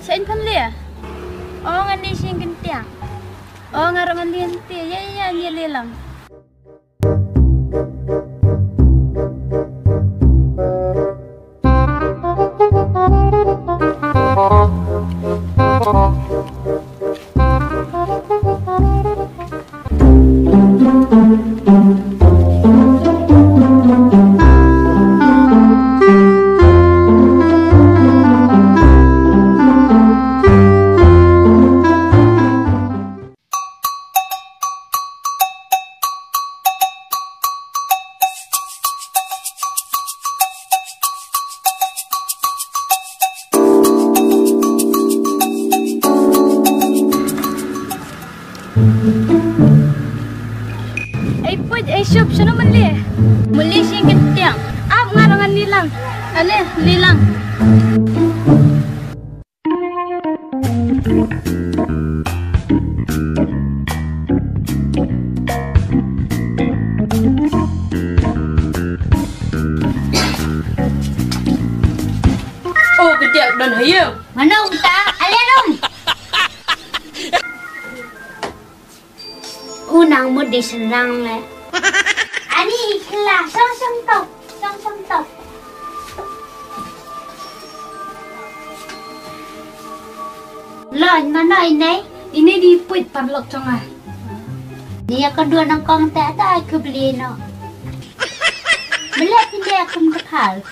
Saya pun lihat. Oh, ngani sing gentiang. Oh, ngarangan lianti. Ya, dia lelang. Shop sana muli sing gentiang. Ngarangan lilang. Lilang. Oh, gede dan hayam. Mana unta? Alerong. Unang mo di senang le. Ani kelas sang top. Lon mana ini? Ini dipuit parlok congah. Dia kedua nangkong tak ada aku beli no. Beli dia aku bekal.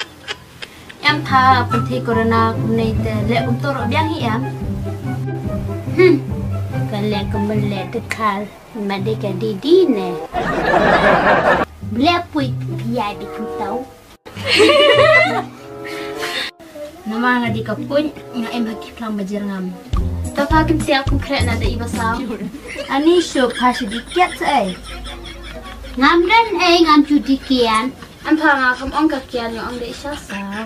Em tha penthi corona kumnei te le umtor biang hiam. Kalau kembali dekal, mereka didi ne. Beli puit biar bikin tahu. Nama ngadi kapun nga em hakik lang bajer ngam. Tapa kim ti aku kret na da iba saw. Ani shop Khasi dikiat ai. Ngam dan ngam judikian. Am pha nga kam ong ka kian yo ong de sha saw.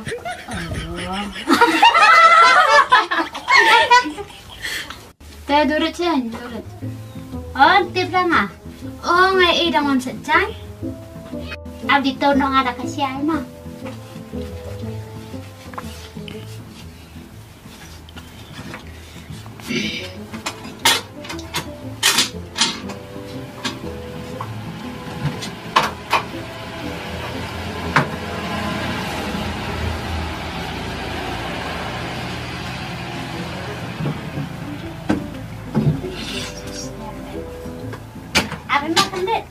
Ta durat chen durat. Oh, tip lang ah. Oh, ngai idang on set chan. Abdi tahu nong ada kasihan mah. Apa makan deh?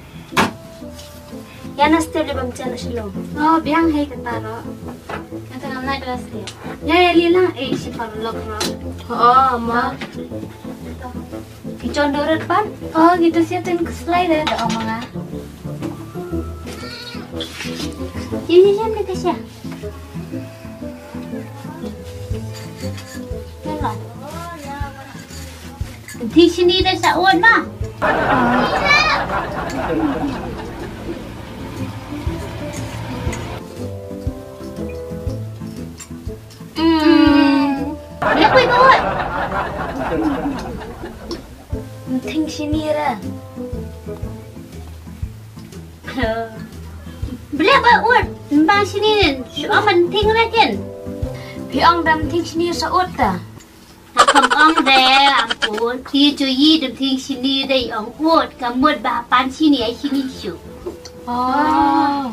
Ya nasti le bang chan shilo. Oh, biang hai kataro. Kata ngam naik kelas dia. Ya lila si parlok ro. Oh, ma. Kicon doret pan. Oh, gitu sih tin keslai deh ada omanga. Ini jam dekat siapa? Jalan. Di sini dah sawan mah. Lepas itu buat. Ting sini ra. Beli apa buat? Bang sini, soal penting lagi. Piang dam ting sini saut ta. Không ông đây ampun, thì chú ý được thì xin đi đây ông uất, cả một bà bán xin đi ấy xin đi chịu. Oh.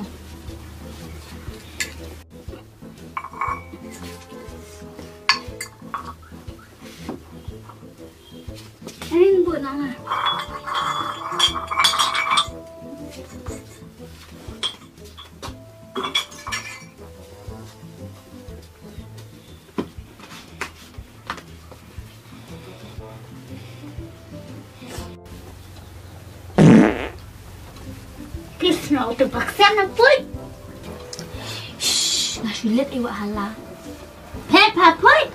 Anh buồn lắm à? Krisna itu baksan ampun. Shh, nggak sulit iwa hala. Hep ampun.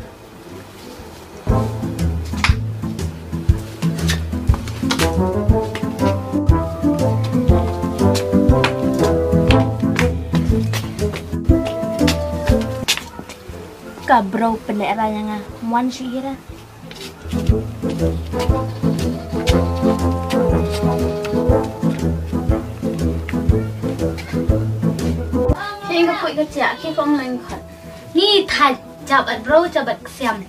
Kabro pendaerah yang muan sihira. Hingga pui kerja, kita kong lain kan. Ni thaj jabat bro jabat siam.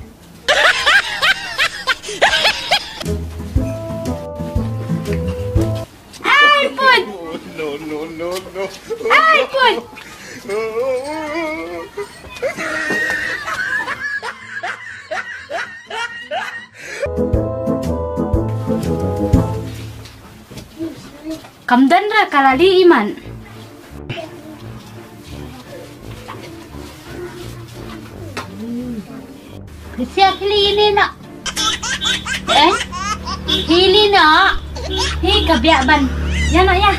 Kamdan ra kalali iman. Siya hili na. Hili na. Hi kabiaban. Ya nak ya.